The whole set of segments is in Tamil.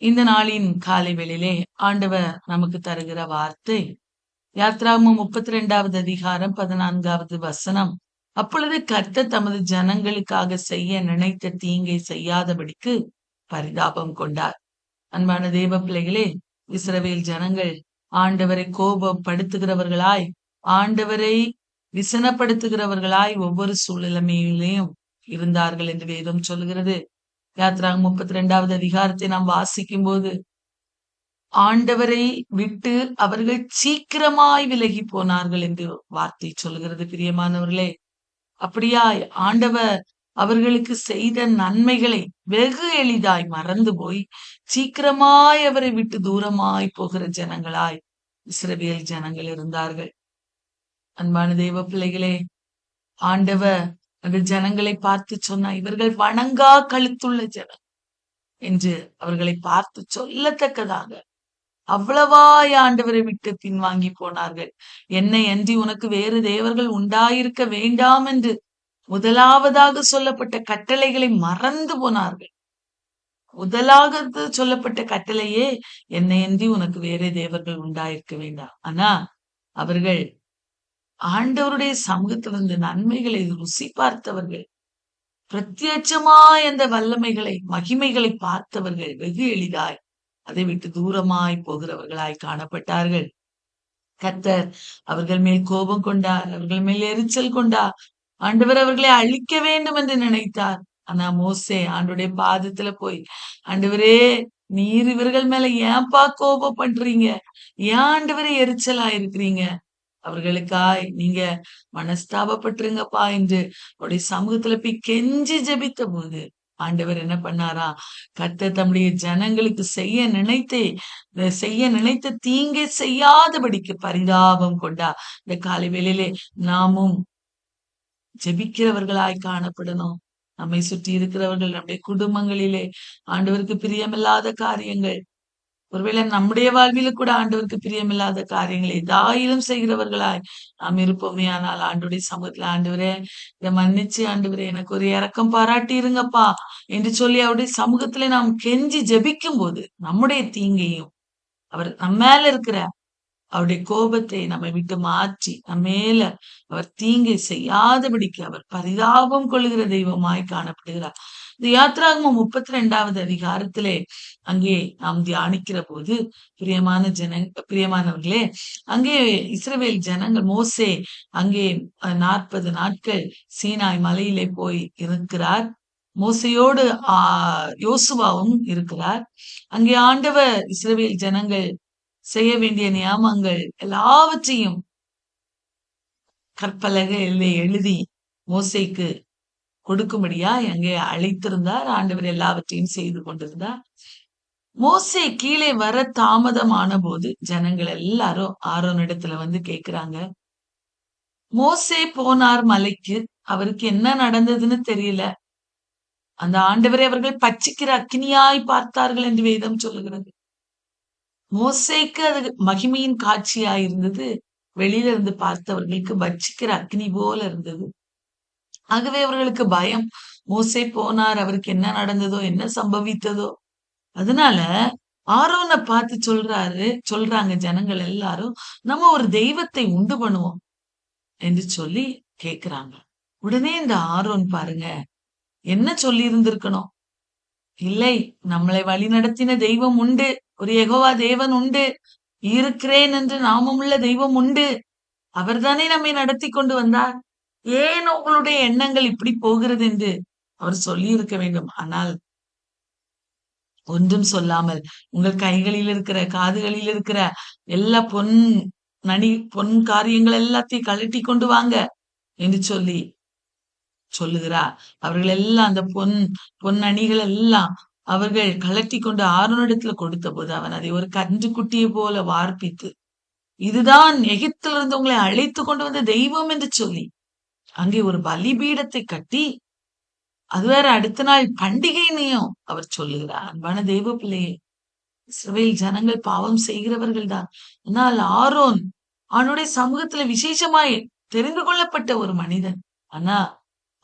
இந்த நாளின் காலை வேளையிலே ஆண்டவர் நமக்கு தருகிற வார்த்தை யாத்ராகமம் 32வது அதிகாரம் 14வது வசனம். அப்பொழுது கர்த்தர் தமது ஜனங்களுக்காக செய்ய நினைத்த தீங்கை செய்யாதபடிக்கு பரிதாபம் கொண்டார். அன்பான தேவ பிள்ளைகளே, இஸ்ரவேல் ஜனங்கள் ஆண்டவரை கோபப்படுத்துகிறவர்களாய், ஆண்டவரை விசனப்படுத்துகிறவர்களாய் ஒவ்வொரு சூழ்நிலைமையிலையும் இருந்தார்கள் என்று வேதம் சொல்கிறது. யாத்ராகமம் 32வது அதிகாரத்தை நாம் வாசிக்கும் போது ஆண்டவரை விட்டு அவர்கள் சீக்கிரமாய் விலகி போனார்கள் என்று வார்த்தை சொல்கிறது. பிரியமானவர்களே, அப்படியாய் ஆண்டவர் அவர்களுக்கு செய்த நன்மைகளை வெகு எளிதாய் மறந்து போய் சீக்கிரமாய் அவரை விட்டு தூரமாய் போகிற ஜனங்களாய் இஸ்ரவேல் ஜனங்கள் இருந்தார்கள். அன்பான தேவ பிள்ளைகளே, ஆண்டவர் அந்த ஜனங்களை பார்த்து சொன்னா, இவர்கள் வணங்கா கழுத்துள்ள ஜனம் என்று அவர்களை பார்த்து சொல்லத்தக்கதாக அவ்வளவாய் ஆண்டவரை விட்டு பின்வாங்கி போனார்கள். என்னை அன்றி உனக்கு வேறு தேவர்கள் உண்டாயிருக்க வேண்டாம் என்று முதலாவதாக சொல்லப்பட்ட கட்டளைகளை மறந்து போனார்கள். முதலாவது சொல்லப்பட்ட கட்டளையே என்னை அன்றி உனக்கு வேறு தேவர்கள் உண்டாயிருக்க வேண்டாம். ஆனா அவர்கள் ஆண்டவருடைய சமூகத்திலிருந்து நன்மைகளை ருசி பார்த்தவர்கள், பிரத்யட்சமாய் அந்த வல்லமைகளை மகிமைகளை பார்த்தவர்கள் வெகு எளிதாய் அதை விட்டு தூரமாய் போகிறவர்களாய் காணப்பட்டார்கள். கர்த்தர் அவர்கள் மேல் கோபம் கொண்டார், அவர்கள் மேல் எரிச்சல் கொண்டார். ஆண்டவர் அவர்களை அழிக்க வேண்டும் என்று நினைத்தார். ஆனா மோசே ஆண்டுடைய பாதத்துல போய், ஆண்டவரே, நீர் இவர்கள் மேல ஏன்பா கோபம் பண்றீங்க? ஏன் ஆண்டவரே எரிச்சலா இருக்கிறீங்க? அவர்களுக்காய் நீங்க மனஸ்தாபப்பட்டுருங்கப்பா என்று அவருடைய சமூகத்துல போய் கெஞ்சி ஜெபித்த போது ஆண்டவர் என்ன பண்ணாரா? கர்த்தர் தம்முடைய ஜனங்களுக்கு செய்ய நினைத்த தீங்கை செய்யாதபடிக்கு பரிதாபம் கொண்டா. இந்த காலை வேளையிலே நாமும் ஜெபிக்கிறவர்களாய் காணப்படணும். நம்மை சுற்றி இருக்கிறவர்கள், நம்முடைய குடும்பங்களிலே ஆண்டவருக்கு பிரியமில்லாத காரியங்கள், ஒருவேளை நம்முடைய வாழ்வில கூட ஆண்டவருக்கு பிரியமில்லாத காரியங்களை ஏதாயிலும் செய்கிறவர்களாய் நாம் இருப்போமே. ஆனால் ஆண்டவருடைய சமூகத்துல, ஆண்டவரே இதை மன்னிச்சு, ஆண்டவரே எனக்கு ஒரு இரக்கம் பாராட்டி இருங்கப்பா என்று சொல்லி அவருடைய சமூகத்துல நாம் கெஞ்சி ஜெபிக்கும் போது நம்முடைய தீங்கையும் அவர் நம்ம மேல இருக்கிற அவருடைய கோபத்தை நம்மை விட்டு மாற்றி நம்மேல அவர் தீங்கை செய்யாதபடிக்கு அவர் பரிதாபம் கொள்ளுகிற தெய்வமாய் காணப்படுகிறார். இந்த யாத்ராகமம் 32வது அதிகாரத்திலே அங்கே நாம் தியானிக்கிற போது பிரியமானவர்களே, அங்கே இஸ்ரவேல் ஜனங்கள், மோசே அங்கே 40 நாட்கள் சீனாய் மலையிலே போய் இருக்கிறார். மோசையோடு யோசுவாவும் இருக்கிறார். அங்கே ஆண்டவர் இஸ்ரவேல் ஜனங்கள் செய்ய வேண்டிய நியாமங்கள் எல்லாவற்றையும் கற்பலகையிலே எழுதி மோசேக்கு கொடுக்கும்படியா அங்கே அழைத்திருந்தார். ஆண்டவர் எல்லாவற்றையும் செய்து கொண்டிருந்தார். மோசே கீழே வர தாமதமான போது ஜனங்கள் எல்லாரும் ஆரோனிடத்துல வந்து கேக்குறாங்க, மோசே போனார் மலைக்கு, அவருக்கு என்ன நடந்ததுன்னு தெரியல. அந்த ஆண்டவரை அவர்கள் பட்சிக்கிற அக்கினியாய் பார்த்தார்கள் என்று வேதம் சொல்லுகிறது. மோசேக்கு அது மகிமையின் காட்சியா இருந்தது, வெளியில இருந்து பார்த்தவர்களுக்கு பட்சிக்கிற அக்னி போல இருந்தது. ஆகவே அவர்களுக்கு பயம். மோசே போனார், அவருக்கு என்ன நடந்ததோ, என்ன சம்பவித்ததோ. அதனால ஆரோனை பார்த்து சொல்றாங்க ஜனங்கள் எல்லாரும், நம்ம ஒரு தெய்வத்தை உண்டு பண்ணுவோம் என்று சொல்லி கேக்குறாங்க. உடனே இந்த ஆரோன் பாருங்க என்ன சொல்லி இருந்திருக்கணும். இல்லை, நம்மளை வழி நடத்தின தெய்வம் உண்டு, ஒரு யெகோவா தேவன் உண்டு, இருக்கிறேன் என்று நாமமுள்ள தெய்வம் உண்டு, அவர்தானே நம்மை நடத்தி கொண்டு வந்தார், ஏன் உங்களுடைய எண்ணங்கள் இப்படி போகிறது என்று அவர் சொல்லி இருக்க வேண்டும். ஆனால் ஒன்றும் சொல்லாமல், உங்கள் கைகளில் இருக்கிற காதுகளில் இருக்கிற எல்லா பொன் காரியங்கள் எல்லாத்தையும் கழட்டி கொண்டு வாங்க என்று சொல்லி சொல்லுகிறார். அவர்கள் எல்லாம் அந்த பொன் அணிகள் எல்லாம் அவர்கள் கலட்டி கொண்டு ஆரோனிடத்துல கொடுத்த போது அவன் அதை ஒரு கன்று குட்டியை போல வார்ப்பித்து, இதுதான் எகிப்திலிருந்து உங்களை அழைத்து கொண்டு வந்த தெய்வம் என்று சொல்லி அங்கே ஒரு பலிபீடத்தை கட்டி, அது வேற அடுத்த நாள் பண்டிகைனையும் அவர் சொல்லுகிறார். அன்பான தெய்வ பிள்ளையே, இஸ்ரவேல் ஜனங்கள் பாவம் செய்கிறவர்கள் தான். ஆனால் ஆரோன் அவனுடைய சமூகத்துல விசேஷமாய் தெரிந்து கொள்ளப்பட்ட ஒரு மனிதன். ஆனா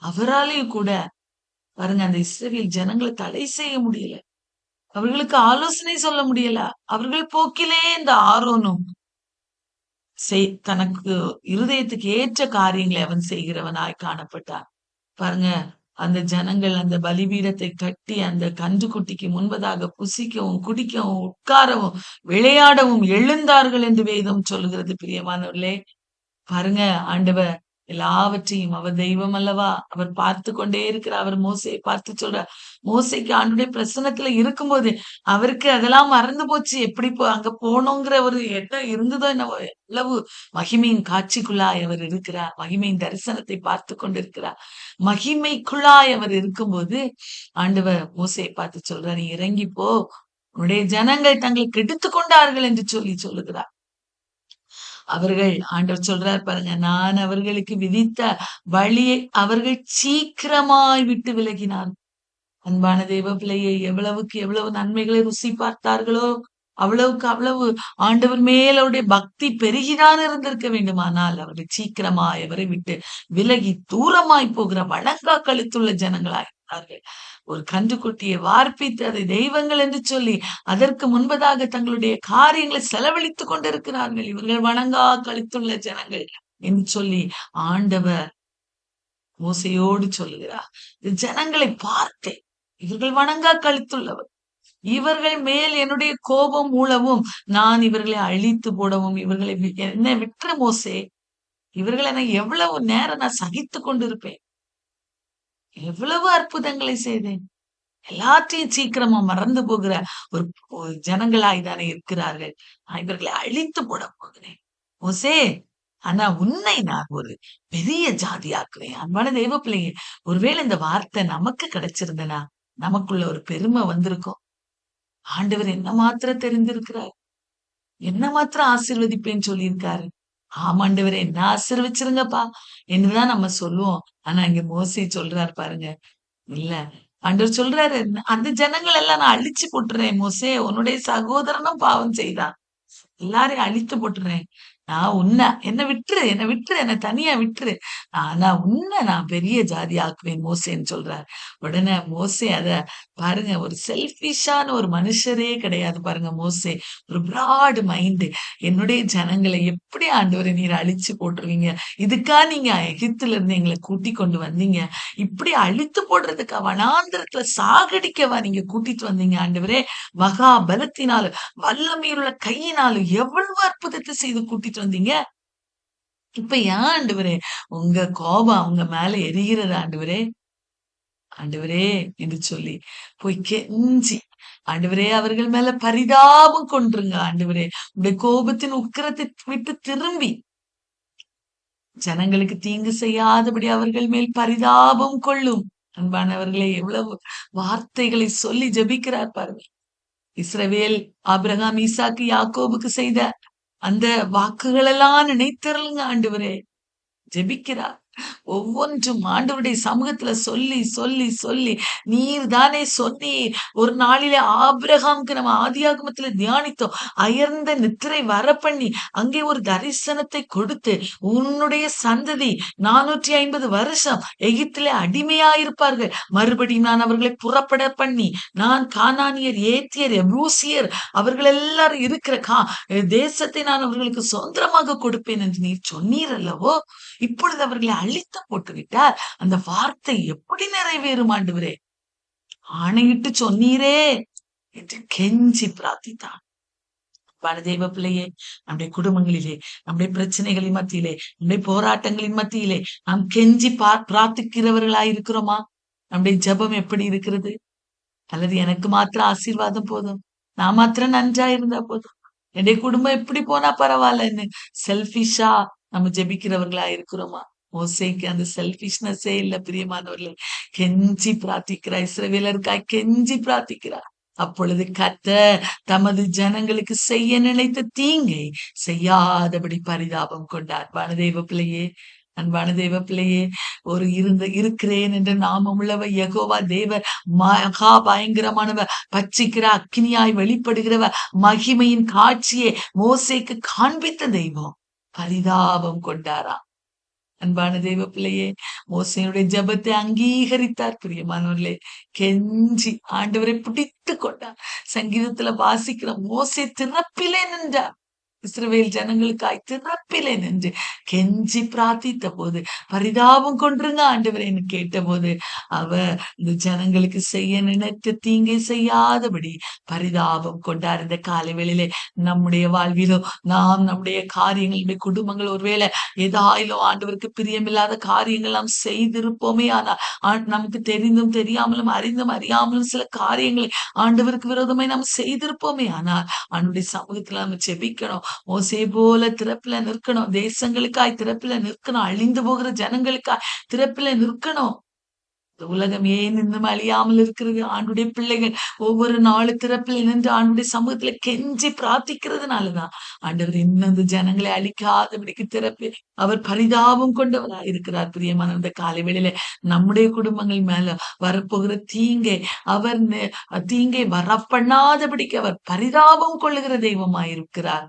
அவராலேயும் கூட பாருங்க அந்த இஸ்ரவேல் ஜனங்களை தடை செய்ய முடியல. அவர்களுக்கு ஆலோசனை சொல்ல முடியல. அவர்கள் போக்கிலே இந்த ஆரோனும் தனக்கு இருதயத்துக்கு ஏற்ற காரியங்களை அவன் செய்கிறவனாய் காணப்பட்டான். பாருங்க, அந்த ஜனங்கள் அந்த பலிபீடத்தை கட்டி அந்த கன்றுக்குட்டிக்கு முன்பதாக புசிக்கவும் குடிக்கவும் உட்காரவும் விளையாடவும் எழுந்தார்கள் என்று வேதம் சொல்லுகிறது. பிரியமானவர்களே, பாருங்க, ஆண்டவர் எல்லாவற்றையும், அவர் தெய்வம் அல்லவா, அவர் பார்த்து கொண்டே இருக்கிறார். அவர் மோசையை பார்த்து சொல்றார். மோசைக்கு ஆண்டுடைய பிரசன்னத்துல இருக்கும்போது அவருக்கு அதெல்லாம் மறந்து போச்சு. எப்படி அங்க போனோங்கிற ஒரு எண்ணம் இருந்ததோ என்னவோ. எவ்வளவு மகிமையின் காட்சிக்குள்ளாய் அவர் இருக்கிறார். மகிமையின் தரிசனத்தை பார்த்து கொண்டிருக்கிறார். மகிமைக்குள்ளாய் அவர் இருக்கும்போது ஆண்டவர் மோசையை பார்த்து சொல்றார், நீ இறங்கி போ, உன்னுடைய ஜனங்கள் தங்களை கெடுத்து கொண்டார்கள் என்று சொல்லுகிறார். அவர்கள், ஆண்டவர் சொல்றார் பாருங்க, நான் அவர்களுக்கு விதித்த வழியை அவர்கள் சீக்கிரமாய் விட்டு விலகினார். அன்பான தேவ பிள்ளையை, எவ்வளவுக்கு எவ்வளவு நன்மைகளை ருசி பார்த்தார்களோ அவ்வளவுக்கு அவ்வளவு ஆண்டவர் மேல் அவருடைய பக்தி பெருகிதான் இருந்திருக்க வேண்டுமானால் அவர்கள் சீக்கிரமாய் அவரை விட்டு விலகி தூரமாய் போகிற வழங்கா கழுத்துள்ள ஜனங்களாய் இருந்தார்கள். ஒரு கன்றுக்குட்டியை வார்ப்பித்து அதை தெய்வங்கள் என்று சொல்லி அதற்கு முன்பதாக தங்களுடைய காரியங்களை செலவழித்துக் கொண்டிருக்கிறார்கள். இவர்கள் வணங்கா கழுத்துள்ள ஜனங்கள் என்று சொல்லி ஆண்டவர் மோசையோடு சொல்லுகிறார். ஜனங்களை பார்த்தேன், இவர்கள் வணங்கா கழுத்துள்ளவர், இவர்கள் மேல் என்னுடைய கோபம் மூலவும் நான் இவர்களை அழித்து போடவும் இவர்களை என்னை விட்டுற மோசே, இவர்களை நான் எவ்வளவு நேரம் நான் சகித்து கொண்டிருப்பேன், எவ்வளவு அற்புதங்களை செய்தேன், எல்லாத்தையும் சீக்கிரமா மறந்து போகிற ஒரு ஜனங்களாய் தானே இருக்கிறார்கள். நான் இவர்களை அழித்து போட போகிறேன் மோசே, ஆனா உன்னை நான் ஒரு பெரிய ஜாதியாக்குவேன். அன்பான தெய்வ பிள்ளைங்க, ஒருவேளை இந்த வார்த்தை நமக்கு கிடைச்சிருந்தனா நமக்குள்ள ஒரு பெருமை வந்திருக்கும். ஆண்டவர் என்ன மாத்திரம் தெரிந்திருக்கிறார், என்ன மாத்திரம் ஆசீர்வதிப்பேன்னு சொல்லியிருக்காரு. ஆமாண்டவரே, என்ன ஆசீர்வச்சிருங்கப்பா என்றுதான் நம்ம சொல்லுவோம். ஆனா இங்க மோசே சொல்றாரு பாருங்க, இல்ல, ஆண்டவர் சொல்றாரு, அந்த ஜனங்கள் எல்லாம் நான் அழிச்சு போட்டுறேன் மோசே, உன்னுடைய சகோதரனும் பாவம் செய்தான், எல்லாரையும் அழித்து போட்டுறேன். நான் என்னை விட்டுரு, என்னை தனியா விட்டுரு, ஆனா உன்னை நான் பெரிய ஜாதி ஆக்குவேன் மோசேன்னு சொல்றாரு. உடனே மோசே அத பாருங்க, ஒரு செல்பிஷான ஒரு மனுஷரே கிடையாது பாருங்க மோசே. ஒரு பிராட் மைண்டு, என்னுடைய ஜனங்களை எப்படி ஆண்டவரை நீர் அழிச்சு போட்டுருவீங்க, இதுக்கா நீங்க எகிப்துல இருந்து எங்களை கூட்டி கொண்டு வந்தீங்க, இப்படி அழித்து போடுறதுக்கா, வனாந்திரத்துல சாகடிக்கவா நீங்க கூட்டிட்டு வந்தீங்க ஆண்டவரே, மகா பலத்தினாலும் வல்லமையுள்ள கையினாலும் எவ்வளவு அற்புதத்தை செய்து கூட்டிட்டு வந்தீங்க, இப்ப ஏன் ஆண்டவரே உங்க கோபம் அவங்க மேல எரிகிறது ஆண்டவரே, ஆண்டவரே என்று சொல்லி போய் கெஞ்சி, ஆண்டவரே அவர்கள் மேல பரிதாபம் கொண்டுருங்க ஆண்டவரே, உடைய கோபத்தின் உக்கிரத்தை விட்டு திரும்பி ஜனங்களுக்கு தீங்கு செய்யாதபடி அவர்கள் மேல் பரிதாபம் கொள்ளும். அன்பானவர்களே, எவ்வளவு வார்த்தைகளை சொல்லி ஜெபிக்கிறார் பாருங்க. இஸ்ரவேல் ஆபிரகாம் ஈசாக்கு யாக்கோபுக்கு செய்த அந்த வாக்குகள் எல்லாம் நினைத்தருளுங்க ஆண்டவரே, ஜெபிக்கிறார். ஒவ்வொன்றும் ஆண்டவருடைய சமூகத்துல சொல்லி சொல்லி சொல்லி, நீர் தானே சொன்னீர், ஒரு நாளிலே ஆபிரகாமுக்கு நம்ம ஆதியாகமத்துல தியானித்தோம், அயர்ந்த நித்திரை வர பண்ணி அங்கே ஒரு தரிசனத்தை கொடுத்து, உன்னுடைய சந்ததி 450 வருஷம் எகிப்திலே அடிமையாயிருப்பார்கள், மறுபடியும் நான் அவர்களை புறப்பட பண்ணி நான் கானானியர், ஏத்தியர், எபூசியர் அவர்கள் எல்லாரும் இருக்கிற தேசத்தை நான் அவர்களுக்கு சொந்தமாக கொடுப்பேன் என்று நீர் சொன்னீர் அல்லவோ, இப்பொழுது அவர்களை அழித்து போட்டு விட்டார். அந்த வார்த்தை எப்படி நிறைவேறும் ஆண்டவரே, ஆணையிட்டு சொன்னீரே என்று கெஞ்சி பிரார்த்தித்தான். தேவ பிள்ளையே, நம்முடைய குடும்பங்களிலே, நம்முடைய பிரச்சனைகளின் மத்தியிலே, நம்முடைய போராட்டங்களின் மத்தியிலே நாம் கெஞ்சி பிரார்த்திக்கிறவர்களாய் இருக்கிறோமா? நம்முடைய ஜெபம் எப்படி இருக்கிறது? அல்லது எனக்கு மாத்திரம் ஆசீர்வாதம் போதும், நான் மாத்திரம் நன்றா இருந்தா போதும், என்னுடைய குடும்பம் எப்படி போனா பரவாயில்லன்னு செல்பிஷா நம்ம ஜெபிக்கிறவர்களா இருக்கிறோமா? மோசேக்கு அந்த செல்பிஷ்னஸே இல்ல பிரியமானவர்களே. கெஞ்சி பிரார்த்திக்கிறார், இஸ்ரவேலருக்காய் கெஞ்சி பிரார்த்திக்கிறார். அப்பொழுது கர்த்தர் தமது ஜனங்களுக்கு செய்ய நினைத்த தீங்கை செய்யாதபடி பரிதாபம் கொண்டார். அன்பான தேவ பிள்ளையே, ஒரு இருக்கிறேன் என்ற நாமம் உள்ளவர் யெகோவா தேவர், மகா பயங்கரமானவர், பட்சிக்கிற அக்னியாய் வெளிப்படுகிறவர், மகிமையின் காட்சியை மோசேக்கு காண்பித்த தெய்வம் பரிதாபம் கொண்டாராம். அன்பான தெய்வ பிள்ளையே, மோசேயுடைய ஜெபத்தை அங்கீகரித்தார் பிரியமானவர்களே. கெஞ்சி ஆண்டவரை பிடித்து கொண்டார். சங்கீதத்துல வாசிக்கிற மோசே திறப்பிலே நின்றார். இஸ்ரவேல் ஜனங்களுக்காய் திறப்பிலே நின்று கெஞ்சி பிரார்த்தித்த போது, பரிதாபம் கொன்றுங்க ஆண்டவரேன்னு கேட்டபோது, அவர் இந்த ஜனங்களுக்கு செய்ய நினைத்த தீங்கை செய்யாதபடி பரிதாபம் கொண்டார். இந்த காலை வேளையிலே நம்முடைய வாழ்விலோ, நாம் நம்முடைய காரியங்கள், நம்முடைய குடும்பங்கள் ஒருவேளை ஏதாயிலும் ஆண்டவருக்கு பிரியமில்லாத காரியங்கள் நாம் செய்திருப்போமே, ஆனால் நமக்கு தெரிந்தும் தெரியாமலும் அறிந்தும் அறியாமலும் சில காரியங்களை ஆண்டவருக்கு விரோதமாய் நாம் செய்திருப்போமே, ஆனால் ஆண்டவருடைய சமூகத்துல நம்ம ஜெபிக்கணும். மோசே போல திறப்புல நிற்கணும். தேசங்களுக்காய் திறப்புல நிற்கணும். அழிந்து போகிற ஜனங்களுக்காய் திறப்புல நிற்கணும். இந்த உலகம் ஏன் இன்னும் அழியாமல் இருக்கிறது? ஆண்டுடைய பிள்ளைகள் ஒவ்வொரு நாலு திறப்பில் நின்று ஆண்டுடைய சமூகத்துல கெஞ்சி பிரார்த்திக்கிறதுனாலதான் ஆண்டவர் இன்னும் இந்த ஜனங்களை அழிக்காதபடிக்கு திறப்பு அவர் பரிதாபம் கொண்டவராய் இருக்கிறார். பிரியமான இந்த காலை வேளையில நம்முடைய குடும்பங்கள் மேல வரப்போகிற தீங்கை அவர் தீங்கை வரப்பண்ணாதபடிக்கு அவர் பரிதாபம் கொள்ளுகிற தெய்வமாயிருக்கிறார்.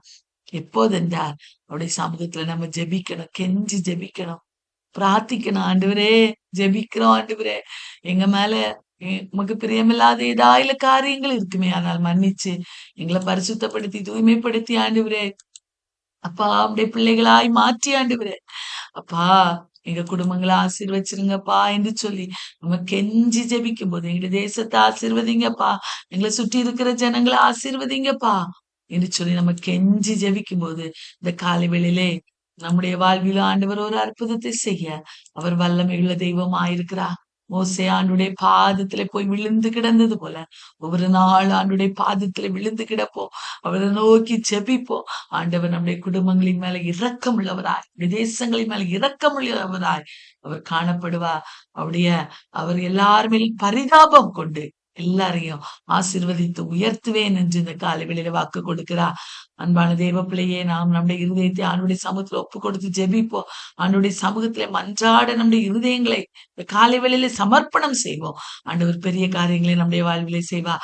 எப்போதென்றால் அவருடைய சமூகத்துல நம்ம ஜெபிக்கணும், கெஞ்சி ஜெபிக்கணும், பிரார்த்திக்கணும். ஆண்டவரே, ஜெபிக்கிறோம் ஆண்டவரே, எங்க மேல உமக்கு பிரியமில்லாத ஏதாயில காரியங்கள் இருக்குமே, ஆனால் மன்னிச்சு எங்களை பரிசுத்தப்படுத்தி தூய்மைப்படுத்தி ஆண்டவரே, அப்பா உடைய பிள்ளைகளாய் மாற்றி ஆண்டவரே, அப்பா எங்க குடும்பங்களை ஆசீர்வச்சிருங்கப்பா என்று சொல்லி நம்ம கெஞ்சி ஜெபிக்கும் போது, எங்க தேசத்தை ஆசீர்வதிங்கப்பா, எங்களை சுற்றி இருக்கிற ஜனங்களை ஆசீர்வதிங்கப்பா என்று சொல்லி நம்ம கெஞ்சி ஜெபிக்கும் போது, இந்த காலை வேளையிலே நம்முடைய வாழ்வில் ஆண்டவர் ஒரு அற்புதத்தை செய்ய அவர் வல்லமை உள்ள தெய்வமாயிருக்கிறார். மோசே ஆண்டுடைய பாதத்துல போய் விழுந்து கிடந்தது போல ஒவ்வொரு நாள் ஆண்டுடைய பாதத்துல விழுந்து கிடப்போம், அவரை நோக்கி ஜெபிப்போம். ஆண்டவர் நம்முடைய குடும்பங்களின் மேல இரக்கம் உள்ளவராய், தேசங்களின் மேல இரக்கம் உள்ளவராய் அவர் காணப்படுவார். அவர் எல்லாருமேலும் பரிதாபம் கொண்டு எல்லாரையும் ஆசீர்வதித்து உயர்த்துவேன் என்று இந்த காலை வேளையில வாக்கு கொடுக்கிறார். அன்பான தேவ பிள்ளையே, நாம் நம்முடைய இருதயத்தை ஆண்டுடைய சமூகத்துல ஒப்பு கொடுத்து ஜெபிப்போம். ஆண்டுடைய சமூகத்துல மன்றாட நம்முடைய இருதயங்களை இந்த காலை வேளையில சமர்ப்பணம் செய்வோம். ஆண்டவர் பெரிய காரியங்களை நம்முடைய வாழ்விலே செய்வா.